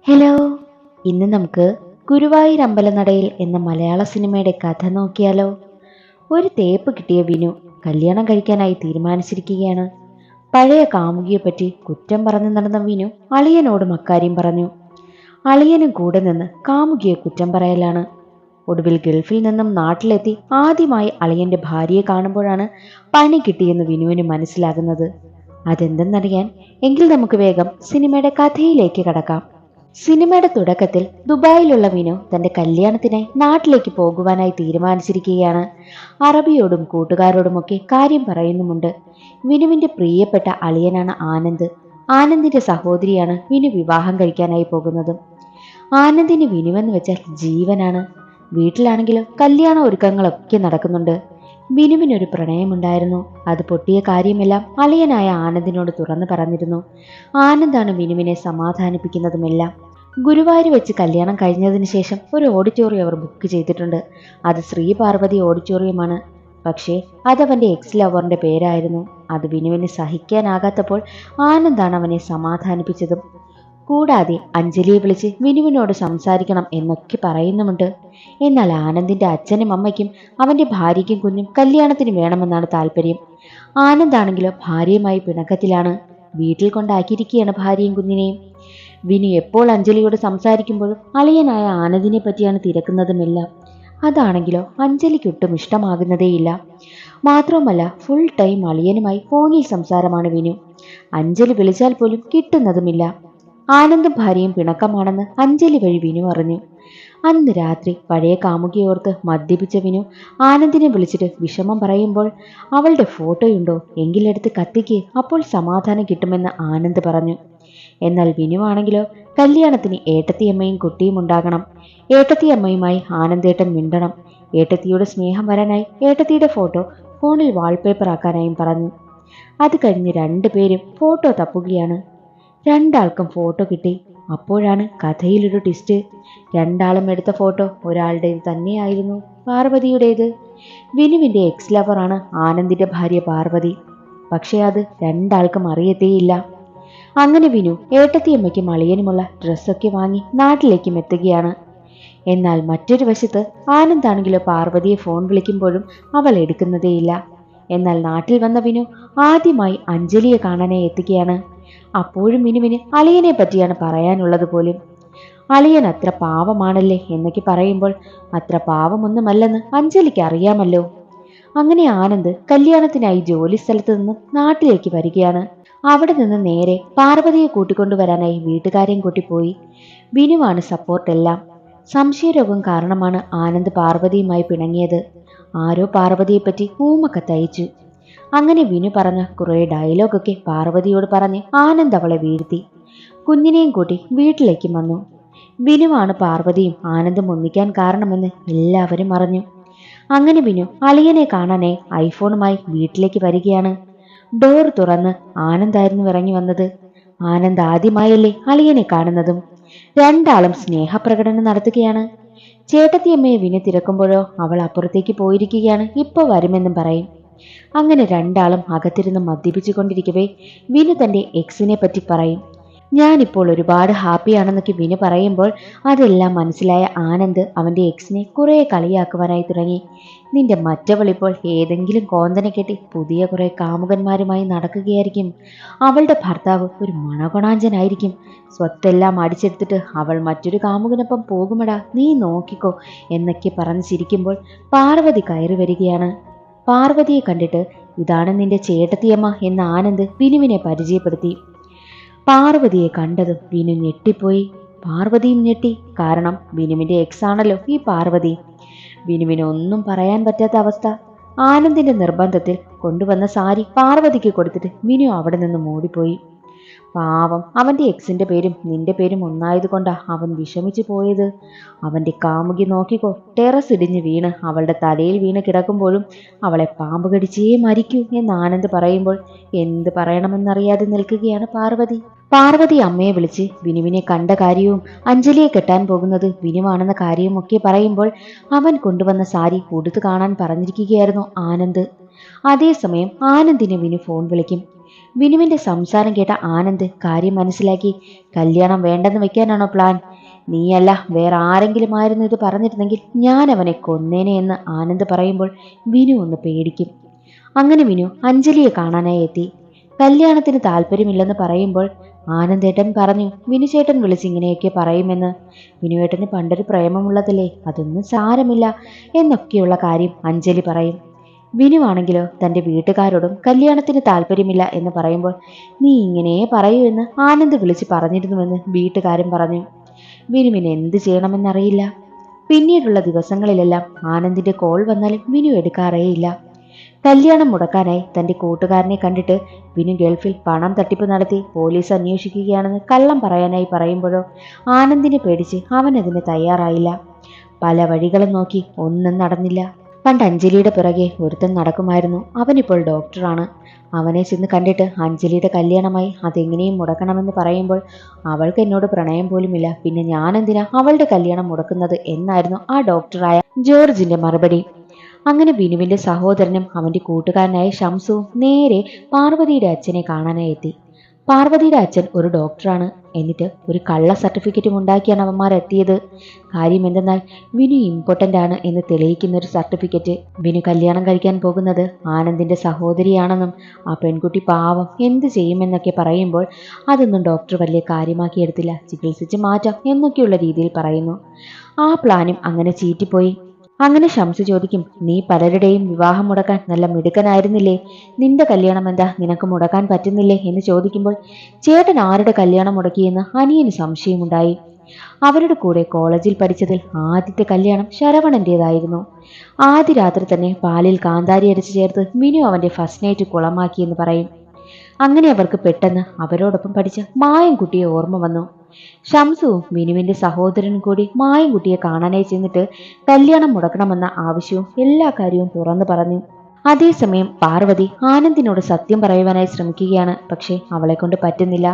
Hello, ഇന്ന് നമുക്ക് ഗുരുവായൂർ അമ്പലനടയിൽ എന്ന മലയാള സിനിമയുടെ കഥ നോക്കിയാലോ. ഒരു തേപ്പ് കിട്ടിയ വിനു കല്യാണം കഴിക്കാനായി തീരുമാനിച്ചിരിക്കുകയാണ്. പഴയ കാമുകിയെപ്പറ്റി കുറ്റം പറഞ്ഞു നടന്ന വിനു അളിയനോടും അക്കാര്യം പറഞ്ഞു. അളിയനും കൂടെ നിന്ന് കാമുകിയെ കുറ്റം പറയലാണ്. ഒടുവിൽ ഗൾഫിൽ നിന്നും നാട്ടിലെത്തി ആദ്യമായി അളിയന്റെ ഭാര്യയെ കാണുമ്പോഴാണ് പണി കിട്ടിയെന്ന് വിനുവിന് മനസ്സിലാകുന്നത്. അതെന്തെന്നറിയാൻ എങ്കിൽ നമുക്ക് വേഗം സിനിമയുടെ കഥയിലേക്ക് കടക്കാം. സിനിമയുടെ തുടക്കത്തിൽ ദുബായിലുള്ള വിനു തന്റെ കല്യാണത്തിനായി നാട്ടിലേക്ക് പോകുവാനായി തീരുമാനിച്ചിരിക്കുകയാണ്. അറബിയോടും കൂട്ടുകാരോടുമൊക്കെ കാര്യം പറയുന്നുമുണ്ട്. വിനുവിന്റെ പ്രിയപ്പെട്ട അളിയനാണ് ആനന്ദ്. ആനന്ദിന്റെ സഹോദരിയാണ് വിനു വിവാഹം കഴിക്കാനായി പോകുന്നത്. ആനന്ദിന് വിനുവെന്ന് വെച്ചാൽ ജീവനാണ്. വീട്ടിലാണെങ്കിലും കല്യാണ ഒരുക്കങ്ങളൊക്കെ നടക്കുന്നുണ്ട്. വിനുവിനൊരു പ്രണയമുണ്ടായിരുന്നു. അത് പൊട്ടിയ കാര്യമെല്ലാം അളിയനായ ആനന്ദിനോട് തുറന്നു പറഞ്ഞിരുന്നു. ആനന്ദാണ് വിനുവിനെ സമാധാനിപ്പിക്കുന്നതുമെല്ലാം. ഗുരുവായൂർ വെച്ച് കല്യാണം കഴിഞ്ഞതിന് ശേഷം ഒരു ഓഡിറ്റോറിയം അവർ ബുക്ക് ചെയ്തിട്ടുണ്ട്. അത് ശ്രീ പാർവതി ഓഡിറ്റോറിയമാണ്. പക്ഷേ അതവന്റെ എക്സ് ലവറിന്റെ പേരായിരുന്നു. അത് വിനുവിന് സഹിക്കാനാകാത്തപ്പോൾ ആനന്ദാണ് അവനെ സമാധാനിപ്പിച്ചതും. കൂടാതെ അഞ്ജലിയെ വിളിച്ച് വിനുവിനോട് സംസാരിക്കണം എന്നൊക്കെ പറയുന്നുമുണ്ട്. എന്നാൽ ആനന്ദിന്റെ അച്ഛനും അമ്മയ്ക്കും അവന്റെ ഭാര്യയ്ക്കും കുഞ്ഞും കല്യാണത്തിന് വേണമെന്നാണ് താല്പര്യം. ആനന്ദാണെങ്കിലോ ഭാര്യയുമായി പിണക്കത്തിലാണ്. വീട്ടിൽ കൊണ്ടാക്കിയിരിക്കുകയാണ് ഭാര്യയും കുഞ്ഞിനെയും. വിനു എപ്പോൾ അഞ്ജലിയോട് സംസാരിക്കുമ്പോഴും അളിയനായ ആനന്ദിനെ പറ്റിയാണ് തിരക്കുന്നതുമെല്ലാം. അതാണെങ്കിലോ അഞ്ജലിക്കൊട്ടും ഇഷ്ടമാകുന്നതേയില്ല. മാത്രവുമല്ല ഫുൾ ടൈം അളിയനുമായി ഫോണിൽ സംസാരമാണ് വിനു. അഞ്ജലി വിളിച്ചാൽ പോലും കിട്ടുന്നതുമില്ല. ആനന്ദും ഭാര്യയും പിണക്കമാണെന്ന് അഞ്ജലി വഴി വിനു അറിഞ്ഞു. അന്ന് രാത്രി പഴയ കാമുകിയോർത്ത് മദ്യപിച്ച വിനു ആനന്ദിനെ വിളിച്ചിട്ട് വിഷമം പറയുമ്പോൾ അവളുടെ ഫോട്ടോയുണ്ടോ എങ്കിലെടുത്ത് കത്തിക്ക്, അപ്പോൾ സമാധാനം കിട്ടുമെന്ന് ആനന്ദ് പറഞ്ഞു. എന്നാൽ വിനുവാണെങ്കിലോ കല്യാണത്തിന് ഏട്ടത്തിയമ്മയും കുട്ടിയും ഉണ്ടാകണം. ഏട്ടത്തിയമ്മയുമായി ആനന്ദേട്ടൻ മിണ്ടണം. ഏട്ടത്തിയുടെ സ്നേഹം വരാനായി ഏട്ടത്തിയുടെ ഫോട്ടോ ഫോണിൽ വാൾപേപ്പർ ആക്കാനായും പറഞ്ഞു. അത് കഴിഞ്ഞ് രണ്ടുപേരും ഫോട്ടോ തപ്പുകയാണ്. രണ്ടാൾക്കും ഫോട്ടോ കിട്ടി. അപ്പോഴാണ് കഥയിലൊരു ട്വിസ്റ്റ്. രണ്ടാളും എടുത്ത ഫോട്ടോ ഒരാളുടേത് തന്നെയായിരുന്നു, പാർവതിയുടേത്. വിനുവിന്റെ എക്സ് ലവറാണ് ആനന്ദിന്റെ ഭാര്യ പാർവതി. പക്ഷേ അത് രണ്ടാൾക്കും അറിയത്തേയില്ല. അങ്ങനെ വിനു ഏട്ടത്തിയമ്മയ്ക്കും അളിയനുമുള്ള ഡ്രസ്സൊക്കെ വാങ്ങി നാട്ടിലേക്കും എത്തുകയാണ്. എന്നാൽ മറ്റൊരു വശത്ത് ആനന്ദാണെങ്കിലോ പാർവതിയെ ഫോൺ വിളിക്കുമ്പോഴും അവൾ എടുക്കുന്നതേയില്ല. എന്നാൽ നാട്ടിൽ വന്ന വിനു ആദ്യമായി അഞ്ജലിയെ കാണാനായി എത്തുകയാണ്. അപ്പോഴും വിനുവിന് അളിയനെ പറ്റിയാണ് പറയാനുള്ളത് പോലും. അളിയൻ അത്ര പാവമാണല്ലേ എന്നൊക്കെ പറയുമ്പോൾ അത്ര പാവമൊന്നുമല്ലെന്ന് അഞ്ജലിക്ക് അറിയാമല്ലോ. അങ്ങനെ ആനന്ദ് കല്യാണത്തിനായി ജോലി സ്ഥലത്ത് നിന്നും നാട്ടിലേക്ക് വരികയാണ്. അവിടെ നിന്ന് നേരെ പാർവതിയെ കൂട്ടിക്കൊണ്ടുവരാനായി വീട്ടുകാരെയും കൂട്ടിപ്പോയി. വിനുവാണ് സപ്പോർട്ടെല്ലാം. സംശയരോഗം കാരണമാണ് ആനന്ദ് പാർവതിയുമായി പിണങ്ങിയത്. ആരോ പാർവതിയെപ്പറ്റി ഊമക്കത്തയച്ചു. അങ്ങനെ വിനു പറഞ്ഞ കുറേ ഡയലോഗൊക്കെ പാർവതിയോട് പറഞ്ഞ് ആനന്ദ് അവളെ വീഴ്ത്തി. കുഞ്ഞിനെയും കൂട്ടി വീട്ടിലേക്കും വന്നു. വിനുവാണ് പാർവതിയും ആനന്ദും ഒന്നിക്കാൻ കാരണമെന്ന് എല്ലാവരും അറിഞ്ഞു. അങ്ങനെ വിനു അളിയനെ കാണാനായി ഐഫോണുമായി വീട്ടിലേക്ക് വരികയാണ്. ഡോർ തുറന്ന് ആനന്ദായിരുന്നു ഇറങ്ങി വന്നത്. ആനന്ദ് ആദ്യമായല്ലേ അളിയനെ കാണുന്നതും. രണ്ടാളും സ്നേഹപ്രകടനം നടത്തുകയാണ്. ചേട്ടത്തിയമ്മയെ വിനു തിരക്കുമ്പോഴോ അവൾ അപ്പുറത്തേക്ക് പോയിരിക്കുകയാണ്, ഇപ്പോൾ വരുമെന്നും പറയും. അങ്ങനെ രണ്ടാളും അകത്തിരുന്ന് മദ്യപിച്ചു കൊണ്ടിരിക്കവേ വിനു തന്റെ എക്സിനെ പറ്റി പറയും. ഞാനിപ്പോൾ ഒരുപാട് ഹാപ്പിയാണെന്നൊക്കെ വിനു പറയുമ്പോൾ അതെല്ലാം മനസ്സിലായ ആനന്ദ് അവന്റെ എക്സിനെ കുറെ കളിയാക്കുവാനായി തുടങ്ങി. നിന്റെ മറ്റവളിപ്പോൾ ഏതെങ്കിലും കോന്തനെ കെട്ടി പുതിയ കുറെ കാമുകന്മാരുമായി നടക്കുകയായിരിക്കും. അവളുടെ ഭർത്താവ് ഒരു മണകൊണാഞ്ചനായിരിക്കും. സ്വത്തെല്ലാം അടിച്ചെടുത്തിട്ട് അവൾ മറ്റൊരു കാമുകനൊപ്പം പോകുമടാ, നീ നോക്കിക്കോ എന്നൊക്കെ പറഞ്ഞ് ചിരിക്കുമ്പോൾ പാർവതി കയറി വരികയാണ്. പാർവതിയെ കണ്ടിട്ട് ഇതാണ് നിന്റെ ചേട്ടത്തിയമ്മ എന്ന് ആനന്ദ് വിനുവിനെ പരിചയപ്പെടുത്തി. പാർവതിയെ കണ്ടതും വിനു ഞെട്ടിപ്പോയി. പാർവതിയും ഞെട്ടി. കാരണം വിനുവിന്റെ എക്സ് ആണല്ലോ ഈ പാർവതി. വിനുവിന് ഒന്നും പറയാൻ പറ്റാത്ത അവസ്ഥ. ആനന്ദിന്റെ നിർബന്ധത്തിൽ കൊണ്ടുവന്ന സാരി പാർവതിക്ക് കൊടുത്തിട്ട് വിനു അവിടെ നിന്ന് മൂടിപ്പോയി. പാവം, അവന്റെ എക്സിന്റെ പേരും നിന്റെ പേരും ഒന്നായതുകൊണ്ടാ അവൻ വിഷമിച്ചു പോയത്. അവന്റെ കാമുകി നോക്കിക്കോ, ടെറസ് ഇടിഞ്ഞ് വീണ് അവളുടെ തലയിൽ വീണ് കിടക്കുമ്പോഴും അവളെ പാമ്പ് കടിച്ചേ മരിക്കൂ എന്ന് ആനന്ദ് പറയുമ്പോൾ എന്ത് പറയണമെന്നറിയാതെ നിൽക്കുകയാണ് പാർവതി. പാർവതി അമ്മയെ വിളിച്ച് വിനുവിനെ കണ്ട കാര്യവും അഞ്ജലിയെ കെട്ടാൻ പോകുന്നത് വിനുവാണെന്ന കാര്യവുമൊക്കെ പറയുമ്പോൾ അവൻ കൊണ്ടുവന്ന സാരി ഉടുത്തു കാണാൻ പറഞ്ഞിരിക്കുകയായിരുന്നു ആനന്ദ്. അതേസമയം ആനന്ദിനെ വിനു ഫോൺ വിളിക്കും. വിനുവിന്റെ സംസാരം കേട്ട ആനന്ദ് കാര്യം മനസ്സിലാക്കി. കല്യാണം വേണ്ടെന്ന് വെക്കാനാണോ പ്ലാൻ? നീയല്ല വേറെ ആരെങ്കിലും ആയിരുന്നു ഇത് പറഞ്ഞിരുന്നെങ്കിൽ ഞാൻ അവനെ കൊന്നേനെ എന്ന് ആനന്ദ് പറയുമ്പോൾ വിനു ഒന്ന് പേടിക്കും. അങ്ങനെ വിനു അഞ്ജലിയെ കാണാനായി എത്തി. കല്യാണത്തിന് താല്പര്യമില്ലെന്ന് പറയുമ്പോൾ ആനന്ദേട്ടൻ പറഞ്ഞു വിനുചേട്ടൻ വിളിച്ച് ഇങ്ങനെയൊക്കെ പറയുമെന്ന്. വിനുവേട്ടന് പണ്ടൊരു പ്രേമമുള്ളതല്ലേ, അതൊന്നും സാരമില്ല എന്നൊക്കെയുള്ള കാര്യം അഞ്ജലി പറയും. വിനുവാണെങ്കിലോ തൻ്റെ വീട്ടുകാരോടും കല്യാണത്തിന് താല്പര്യമില്ല എന്ന് പറയുമ്പോൾ നീ ഇങ്ങനെ പറയൂ എന്ന് ആനന്ദ് വിളിച്ച് പറഞ്ഞിരുന്നുവെന്ന് വീട്ടുകാരും പറഞ്ഞു. വിനുവിന് എന്ത് ചെയ്യണമെന്നറിയില്ല. പിന്നീടുള്ള ദിവസങ്ങളിലെല്ലാം ആനന്ദിന്റെ കോൾ വന്നാലും വിനു എടുക്കാറേയില്ല. കല്യാണം മുടക്കാനായി തന്റെ കൂട്ടുകാരനെ കണ്ടിട്ട് വിനു ഗൾഫിൽ പണം തട്ടിപ്പ് നടത്തി പോലീസ് അന്വേഷിക്കുകയാണെന്ന് കള്ളം പറയാനായി പറയുമ്പോഴോ ആനന്ദിനെ പേടിച്ച് അവൻ അതിന് തയ്യാറായില്ല. പല വഴികളും നോക്കി ഒന്നും നടന്നില്ല. പണ്ട് അഞ്ജലിയുടെ പിറകെ ഒരുത്തൻ നടക്കുമായിരുന്നു. അവനിപ്പോൾ ഡോക്ടറാണ്. അവനെ ചെന്ന് കണ്ടിട്ട് അഞ്ജലിയുടെ കല്യാണമായി അതെങ്ങനെയും മുടക്കണമെന്ന് പറയുമ്പോൾ അവൾക്ക് എന്നോട് പ്രണയം പോലുമില്ല, പിന്നെ ഞാനെന്തിനാ അവളുടെ കല്യാണം മുടക്കുന്നത് എന്നായിരുന്നു ആ ഡോക്ടറായ ജോർജിന്റെ മറുപടി. അങ്ങനെ ബിനുവിന്റെ സഹോദരനും അവന്റെ കൂട്ടുകാരനായ ഷംസുവും നേരെ പാർവതിയുടെ അച്ഛനെ കാണാനായി എത്തി. പാർവതിയുടെ അച്ഛൻ ഒരു ഡോക്ടറാണ്. എന്നിട്ട് ഒരു കള്ള സർട്ടിഫിക്കറ്റും ഉണ്ടാക്കിയാണ് അവന്മാർ എത്തിയത്. കാര്യം എന്തെന്നാൽ വിനു ഇമ്പോർട്ടൻ്റ് ആണ് എന്ന് തെളിയിക്കുന്ന ഒരു സർട്ടിഫിക്കറ്റ്. വിനു കല്യാണം കഴിക്കാൻ പോകുന്നത് ആനന്ദിന്റെ സഹോദരിയാണെന്നും ആ പെൺകുട്ടി പാവം എന്ത് ചെയ്യുമെന്നൊക്കെ പറയുമ്പോൾ അതൊന്നും ഡോക്ടർ വലിയ കാര്യമാക്കിയെടുത്തില്ല, ചികിത്സിച്ച് മാറ്റാം എന്നൊക്കെയുള്ള രീതിയിൽ പറയുന്നു. ആ പ്ലാനും അങ്ങനെ ചീറ്റിപ്പോയി. അങ്ങനെ ഷംസു ചോദിക്കും, നീ പലരുടെയും വിവാഹം മുടക്കാൻ നല്ല മിടുക്കനായിരുന്നില്ലേ, നിന്റെ കല്യാണം എന്താ നിനക്ക് മുടക്കാൻ പറ്റുന്നില്ലേ എന്ന് ചോദിക്കുമ്പോൾ ചേട്ടൻ ആരുടെ കല്യാണം മുടക്കിയെന്ന് അനിയന് സംശയമുണ്ടായി. അവരുടെ കൂടെ കോളേജിൽ പഠിച്ചതിൽ ആദ്യത്തെ കല്യാണം ശരവണന്റേതായിരുന്നു. ആദ്യ രാത്രി തന്നെ പാലിൽ കാന്താരി അരച്ചു ചേർത്ത് വിനു അവന്റെ ഫസ്റ്റ് നൈറ്റ് കുളമാക്കിയെന്ന് പറയും. അങ്ങനെ അവർക്ക് പെട്ടെന്ന് അവരോടൊപ്പം പഠിച്ച മായൻകുട്ടിയെ ഓർമ്മ വന്നു. ഷംസുവും വിനുവിന്റെ സഹോദരനും കൂടി മായൻകുട്ടിയെ കാണാനായി ചെന്നിട്ട് കല്യാണം മുടക്കണമെന്ന ആവശ്യവും എല്ലാ കാര്യവും തുറന്നു പറഞ്ഞു. അതേസമയം പാർവതി ആനന്ദിനോട് സത്യം പറയുവാനായി ശ്രമിക്കുകയാണ്. പക്ഷെ അവളെ കൊണ്ട് പറ്റുന്നില്ല.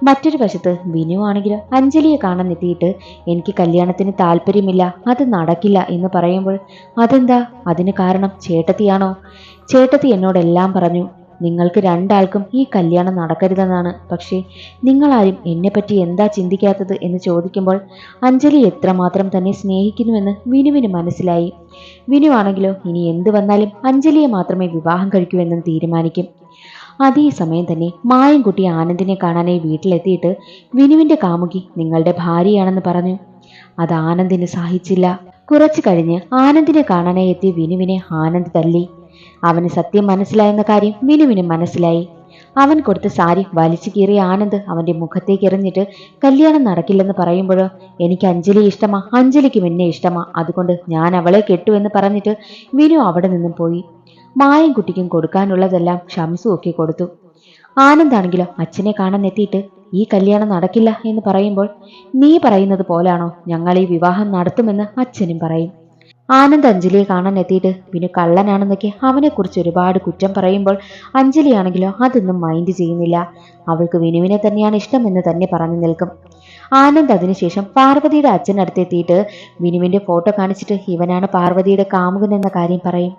മറ്റൊരു വശത്ത് വിനു ആണെങ്കിലും അഞ്ജലിയെ കാണാൻ എത്തിയിട്ട് എനിക്ക് കല്യാണത്തിന് താല്പര്യമില്ല, അത് നടക്കില്ല എന്ന് പറയുമ്പോൾ അതെന്താ, അതിന് കാരണം ചേട്ടത്തിയാണോ? ചേട്ടത്തി എന്നോടെല്ലാം പറഞ്ഞു, നിങ്ങൾക്ക് രണ്ടാൾക്കും ഈ കല്യാണം നടക്കരുതെന്നാണ്. പക്ഷേ നിങ്ങളാരും എന്നെപ്പറ്റി എന്താ ചിന്തിക്കാത്തത് എന്ന് ചോദിക്കുമ്പോൾ അഞ്ജലി എത്രമാത്രം തന്നെ സ്നേഹിക്കുന്നുവെന്ന് വിനുവിന് മനസ്സിലായി. വിനു ആണെങ്കിലോ ഇനി എന്ത് വന്നാലും അഞ്ജലിയെ മാത്രമേ വിവാഹം കഴിക്കൂവെന്നും തീരുമാനിക്കും. അതേസമയം തന്നെ മായൻകുട്ടി ആനന്ദിനെ കാണാനായി വീട്ടിലെത്തിയിട്ട് വിനുവിന്റെ കാമുകി നിങ്ങളുടെ ഭാര്യയാണെന്ന് പറഞ്ഞു. അത് ആനന്ദിന് സഹിച്ചില്ല. കുറച്ചു കഴിഞ്ഞ് ആനന്ദിനെ കാണാനായി എത്തിയ വിനുവിനെ ആനന്ദ് തല്ലി. അവന് സത്യം മനസ്സിലായെന്ന കാര്യം വിനുവിന് മനസ്സിലായി. അവൻ കൊടുത്ത സാരി വലിച്ചു കീറിയ ആനന്ദ് അവന്റെ മുഖത്തേക്ക് എറിഞ്ഞിട്ട് കല്യാണം നടക്കില്ലെന്ന് പറയുമ്പോഴോ എനിക്ക് അഞ്ജലി ഇഷ്ടമാ, അഞ്ജലിക്കും എന്നെ ഇഷ്ടമാ, അതുകൊണ്ട് ഞാൻ അവളെ കെട്ടു എന്ന് പറഞ്ഞിട്ട് വിനു അവിടെ നിന്നും പോയി. മായൻകുട്ടിക്കും കൊടുക്കാനുള്ളതെല്ലാം ഷംസു ഒക്കെ കൊടുത്തു. ആനന്ദാണെങ്കിലോ അച്ഛനെ കാണാൻ എത്തിയിട്ട് ഈ കല്യാണം നടക്കില്ല എന്ന് പറയുമ്പോൾ നീ പറയുന്നത് പോലാണോ ഞങ്ങൾ ഈ വിവാഹം നടത്തുമെന്ന് അച്ഛനും പറയും. ആനന്ദ് അഞ്ജലിയെ കാണാൻ എത്തിയിട്ട് വിനു കള്ളനാണെന്നൊക്കെ അവനെക്കുറിച്ച് ഒരുപാട് കുറ്റം പറയുമ്പോൾ അഞ്ജലിയാണെങ്കിലോ അതൊന്നും മൈൻഡ് ചെയ്യുന്നില്ല. അവൾക്ക് വിനുവിനെ തന്നെയാണ് ഇഷ്ടമെന്ന് തന്നെ പറഞ്ഞു നിൽക്കും. ആനന്ദ് അതിനുശേഷം പാർവതിയുടെ അച്ഛനടുത്തെത്തിയിട്ട് വിനുവിന്റെ ഫോട്ടോ കാണിച്ചിട്ട് ഇവനാണ് പാർവതിയുടെ കാമുകൻ എന്ന കാര്യം പറയും.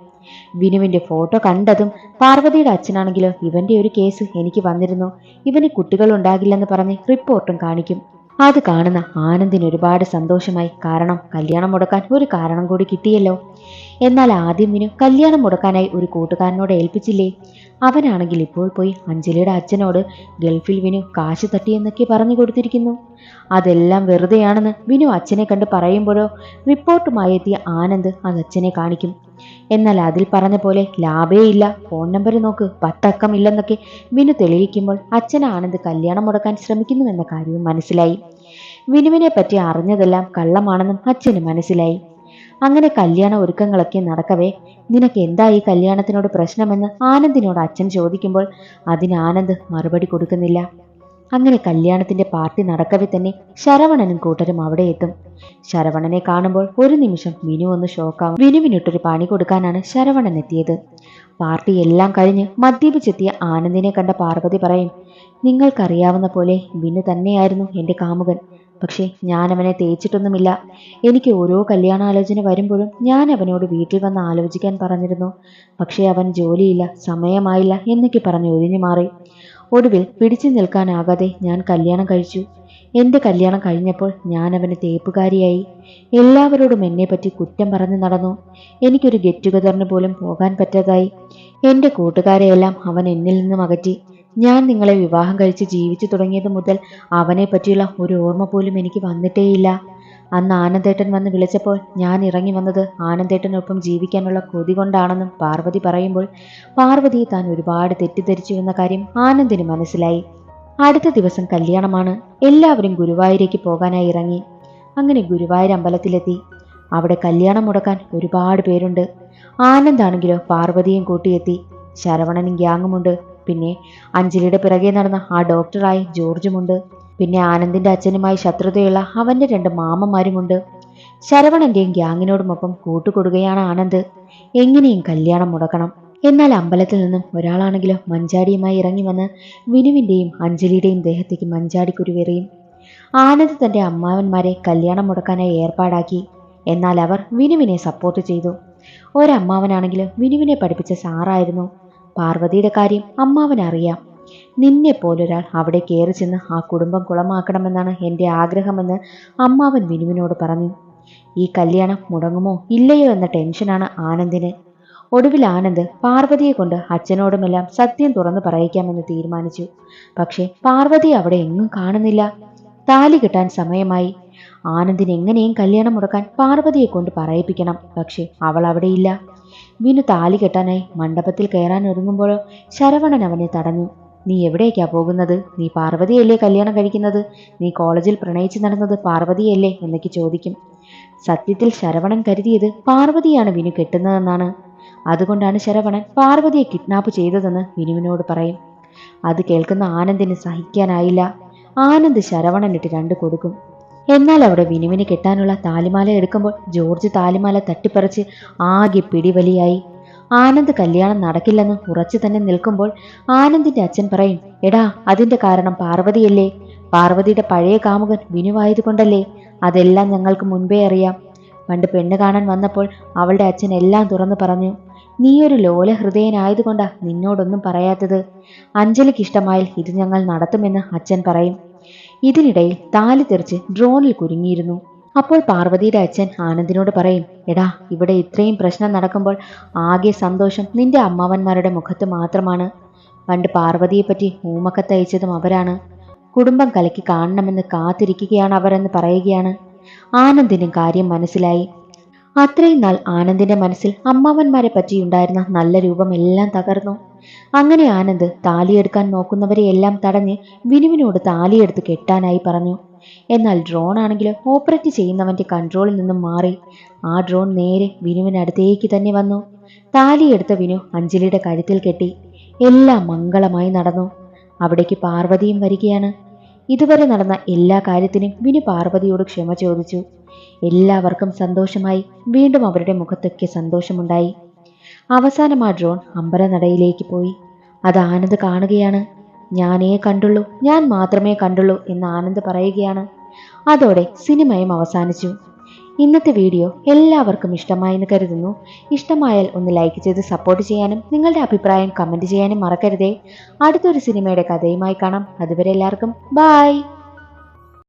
വിനുവിന്റെ ഫോട്ടോ കണ്ടതും പാർവതിയുടെ അച്ഛനാണെങ്കിലോ ഇവന്റെ ഒരു കേസ് എനിക്ക് വന്നിരുന്നു, ഇവന് കുട്ടികൾ ഉണ്ടാകില്ലെന്ന് പറഞ്ഞ് റിപ്പോർട്ടും കാണിക്കും. അത് കാണുന്ന ആനന്ദിന് ഒരുപാട് സന്തോഷമായി. കാരണം കല്യാണം മുടക്കാൻ ഒരു കാരണം കൂടി കിട്ടിയല്ലോ. എന്നാൽ ആദ്യം വിനു കല്യാണം മുടക്കാനായി ഒരു കൂട്ടുകാരനോട് ഏൽപ്പിച്ചില്ലേ, അവനാണെങ്കിൽ ഇപ്പോൾ പോയി അഞ്ജലിയുടെ അച്ഛനോട് ഗൾഫിൽ വിനു കാശ് തട്ടിയെന്നൊക്കെ പറഞ്ഞു കൊടുത്തിരിക്കുന്നു. അതെല്ലാം വെറുതെയാണെന്ന് വിനു അച്ഛനെ കണ്ട് പറയുമ്പോഴോ റിപ്പോർട്ടുമായി എത്തിയ ആനന്ദ് അത് അച്ഛനെ കാണിക്കും. എന്നാൽ അതിൽ പറഞ്ഞ പോലെ ലാഭേയില്ല, ഫോൺ നമ്പർ നോക്ക് 10 അക്കം ഇല്ലെന്നൊക്കെ വിനു തെളിയിക്കുമ്പോൾ അച്ഛൻ ആനന്ദ് കല്യാണം മുടക്കാൻ ശ്രമിക്കുന്നുവെന്ന കാര്യവും മനസ്സിലായി. വിനുവിനെ പറ്റി അറിഞ്ഞതെല്ലാം കള്ളമാണെന്നും അച്ഛന് മനസ്സിലായി. അങ്ങനെ കല്യാണ ഒരുക്കങ്ങളൊക്കെ നടക്കവേ നിനക്ക് എന്താ ഈ കല്യാണത്തിനോട് പ്രശ്നമെന്ന് ആനന്ദിനോട് അച്ഛൻ ചോദിക്കുമ്പോൾ അതിന് ആനന്ദ് മറുപടി കൊടുക്കുന്നില്ല. അങ്ങനെ കല്യാണത്തിന്റെ പാർട്ടി നടക്കവേ തന്നെ ശരവണനും കൂട്ടരും അവിടെ എത്തും. ശരവണനെ കാണുമ്പോൾ ഒരു നിമിഷം വിനു ഒന്ന് ഷോക്കാവും. വിനുവിനിട്ടൊരു പണി കൊടുക്കാനാണ് ശരവണൻ എത്തിയത്. പാർട്ടി എല്ലാം കഴിഞ്ഞ് മദ്യപിച്ചെത്തിയ ആനന്ദിനെ കണ്ട പാർവതി പറയും, നിങ്ങൾക്കറിയാവുന്ന പോലെ വിനു തന്നെയായിരുന്നു എൻ്റെ കാമുകൻ, പക്ഷേ ഞാൻ അവനെ തേച്ചിട്ടൊന്നുമില്ല. എനിക്ക് ഓരോ കല്യാണാലോചന വരുമ്പോഴും ഞാൻ അവനോട് വീട്ടിൽ വന്ന് ആലോചിക്കാൻ പറഞ്ഞിരുന്നു. പക്ഷേ അവൻ ജോലിയില്ല, സമയമായില്ല എന്നൊക്കെ പറഞ്ഞ് ഒഴിഞ്ഞു മാറി. ഒടുവിൽ പിടിച്ചു നിൽക്കാനാകാതെ ഞാൻ കല്യാണം കഴിച്ചു. എൻ്റെ കല്യാണം കഴിഞ്ഞപ്പോൾ ഞാൻ അവന് തേപ്പുകാരിയായി. എല്ലാവരോടും എന്നെപ്പറ്റി കുറ്റം പറഞ്ഞു നടന്നു. എനിക്കൊരു ഗെറ്റ് ടുഗദറിന് പോലും പോകാൻ പറ്റാതായി. എൻ്റെ കൂട്ടുകാരെയെല്ലാം അവൻ എന്നിൽ നിന്നും അകറ്റി. ഞാൻ നിങ്ങളെ വിവാഹം കഴിച്ച് ജീവിച്ചു തുടങ്ങിയത് മുതൽ അവനെ പറ്റിയുള്ള ഒരു ഓർമ്മ പോലും എനിക്ക് വന്നിട്ടേയില്ല. അന്ന് ആനന്ദേട്ടൻ വന്ന് വിളിച്ചപ്പോൾ ഞാൻ ഇറങ്ങി വന്നത് ആനന്ദേട്ടനൊപ്പം ജീവിക്കാനുള്ള കൊതി കൊണ്ടാണെന്നും പാർവതി പറയുമ്പോൾ പാർവതിയെ താൻ ഒരുപാട് തെറ്റിദ്ധരിച്ചു എന്ന കാര്യം ആനന്ദിന് മനസ്സിലായി. അടുത്ത ദിവസം കല്യാണമാണ്. എല്ലാവരും ഗുരുവായൂരേക്ക് പോകാനായി ഇറങ്ങി. അങ്ങനെ ഗുരുവായൂർ അമ്പലത്തിലെത്തി. അവിടെ കല്യാണം മുടക്കാൻ ഒരുപാട് പേരുണ്ട്. ആനന്ദാണെങ്കിലോ പാർവതിയും കൂട്ടിയെത്തി. ശരവണനും ഗ്യാങ്ങുമുണ്ട്. പിന്നെ അഞ്ജലിയുടെ പിറകെ നടന്ന ആ ഡോക്ടറായി ജോർജുമുണ്ട്. പിന്നെ ആനന്ദിന്റെ അച്ഛനുമായി ശത്രുതയുള്ള അവന്റെ 2 മാമന്മാരുമുണ്ട്. ശരവണന്റെയും ഗ്യാങ്ങിനോടുമൊപ്പം കൂട്ടുകൊടുകയാണ് ആനന്ദ്. എങ്ങനെയും കല്യാണം മുടക്കണം. എന്നാൽ അമ്പലത്തിൽ നിന്നും ഒരാളാണെങ്കിലോ മഞ്ചാടിയുമായി ഇറങ്ങി വന്ന് വിനുവിന്റെയും അഞ്ജലിയുടെയും ദേഹത്തേക്ക് മഞ്ചാടിക്കുരുവെറിയും. ആനന്ദ് തന്റെ അമ്മാവന്മാരെ കല്യാണം മുടക്കാനായി ഏർപ്പാടാക്കി. എന്നാൽ അവർ വിനുവിനെ സപ്പോർട്ട് ചെയ്തു. ഒരമ്മാവനാണെങ്കിലും വിനുവിനെ പഠിപ്പിച്ച സാറായിരുന്നു. പാർവതിയുടെ കാര്യം അമ്മാവനറിയാം. നിന്നെപ്പോലൊരാൾ അവിടെ കയറി ചെന്ന് ആ കുടുംബം കുളമാക്കണമെന്നാണ് എൻ്റെ ആഗ്രഹമെന്ന് അമ്മാവൻ വിനുവിനോട് പറഞ്ഞു. ഈ കല്യാണം മുടങ്ങുമോ ഇല്ലയോ എന്ന ടെൻഷനാണ് ആനന്ദിന്. ഒടുവിൽ ആനന്ദ് പാർവതിയെ കൊണ്ട് അച്ഛനോടുമെല്ലാം സത്യം തുറന്നു പറയിക്കാമെന്ന് തീരുമാനിച്ചു. പക്ഷേ പാർവതി അവിടെ എങ്ങും കാണുന്നില്ല. താലി കെട്ടാൻ സമയമായി. ആനന്ദിന് എങ്ങനെയും കല്യാണം മുടക്കാൻ പാർവതിയെ കൊണ്ട് പറയിപ്പിക്കണം. പക്ഷേ അവൾ അവിടെയില്ല. വിനു താലി കെട്ടാനായി മണ്ഡപത്തിൽ കയറാൻ ഒരുങ്ങുമ്പോഴോ ശരവണൻ അവനെ തടഞ്ഞു. നീ എവിടേക്കാ പോകുന്നത്? നീ പാർവതിയല്ലേ കല്യാണം കഴിക്കുന്നത്? നീ കോളേജിൽ പ്രണയിച്ച് നടന്നത് പാർവതിയല്ലേ എന്നൊക്കെ ചോദിക്കും. സത്യത്തിൽ ശരവണൻ കരുതിയത് പാർവതിയാണ് വിനു കെട്ടുന്നതെന്നാണ്. അതുകൊണ്ടാണ് ശരവണൻ പാർവതിയെ കിഡ്നാപ്പ് ചെയ്തതെന്ന് വിനുവിനോട് പറയും. അത് കേൾക്കുന്ന ആനന്ദിന് സഹിക്കാനായില്ല. ആനന്ദ് ശരവണനിട്ട് 2 കൊടുക്കും. എന്നാൽ അവിടെ വിനുവിന് കെട്ടാനുള്ള താലിമാല എടുക്കുമ്പോൾ ജോർജ് താലിമാല തട്ടിപ്പറിച്ച് ആകെ പിടിവലിയായി. ആനന്ദ് കല്യാണം നടക്കില്ലെന്ന് ഉറച്ചു തന്നെ നിൽക്കുമ്പോൾ ആനന്ദിന്റെ അച്ഛൻ പറയും, എടാ അതിന്റെ കാരണം പാർവതിയല്ലേ? പാർവതിയുടെ പഴയ കാമുകൻ വിനുവായതുകൊണ്ടല്ലേ? അതെല്ലാം ഞങ്ങൾക്ക് മുൻപേ അറിയാം. പണ്ട് പെണ്ണ് കാണാൻ വന്നപ്പോൾ അവളുടെ അച്ഛൻ എല്ലാം തുറന്നു പറഞ്ഞു. നീയൊരു ലോല ഹൃദയനായതുകൊണ്ടാ നിന്നോടൊന്നും പറയാത്തത്. അഞ്ജലിക്ക് ഇഷ്ടമായാൽ ഇത് ഞങ്ങൾ നടത്തുമെന്ന് അച്ഛൻ പറയും. ഇതിനിടയിൽ താലി തെറിച്ച് ഡ്രോണിൽ കുരുങ്ങിയിരുന്നു. അപ്പോൾ പാർവതിയുടെ അച്ഛൻ ആനന്ദിനോട് പറയും, എടാ ഇവിടെ ഇത്രയും പ്രശ്നം നടക്കുമ്പോൾ ആകെ സന്തോഷം നിന്റെ അമ്മാവന്മാരുടെ മുഖത്ത് മാത്രമാണ്. പണ്ട് പാർവതിയെപ്പറ്റി ഊമക്കത്തയച്ചതും അവരാണ്. കുടുംബം കലക്കി കാണണമെന്ന് കാത്തിരിക്കുകയാണ് അവരെന്ന് പറയുകയാണ്. ആനന്ദിനും കാര്യം മനസ്സിലായി. അത്രയും നാൾ ആനന്ദിന്റെ മനസ്സിൽ അമ്മാവന്മാരെ പറ്റിയുണ്ടായിരുന്ന നല്ല രൂപം എല്ലാം തകർന്നു. അങ്ങനെ ആനന്ദ് താലിയെടുക്കാൻ നോക്കുന്നവരെയെല്ലാം തടഞ്ഞ് വിനുവിനോട് താലിയെടുത്ത് കെട്ടാനായി പറഞ്ഞു. എന്നാൽ ഡ്രോൺ ആണെങ്കിലോ ഓപ്പറേറ്റ് ചെയ്യുന്നവന്റെ കൺട്രോളിൽ നിന്നും മാറി. ആ ഡ്രോൺ നേരെ വിനുവിനടുത്തേക്ക് തന്നെ വന്നു. താലിയെടുത്ത വിനു അഞ്ജലിയുടെ കഴുത്തിൽ കെട്ടി. എല്ലാം മംഗളമായി നടന്നു. അവിടേക്ക് പാർവതിയും വരികയാണ്. ഇതുവരെ നടന്ന എല്ലാ കാര്യത്തിനും വിനു പാർവതിയോട് ക്ഷമ ചോദിച്ചു. എല്ലാവർക്കും സന്തോഷമായി. വീണ്ടും അവരുടെ മുഖത്തൊക്കെ സന്തോഷമുണ്ടായി. അവസാനം ആ ഡ്രോൺ അമ്പലനടയിലേക്ക് പോയി. അത് ആനന്ദ് കാണുകയാണ്. ഞാനേ കണ്ടുള്ളൂ, ഞാൻ മാത്രമേ കണ്ടുള്ളൂ എന്ന് ആനന്ദ് പറയുകയാണ്. അതോടെ സിനിമയും അവസാനിച്ചു. ഇന്നത്തെ വീഡിയോ എല്ലാവർക്കും ഇഷ്ടമായെന്ന് കരുതുന്നു. ഇഷ്ടമായാൽ ഒന്ന് ലൈക്ക് ചെയ്ത് സപ്പോർട്ട് ചെയ്യാനും നിങ്ങളുടെ അഭിപ്രായം കമൻറ്റ് ചെയ്യാനും മറക്കരുതേ. അടുത്തൊരു സിനിമയുടെ കഥയുമായി കാണാം. അതുവരെ എല്ലാവർക്കും ബൈ.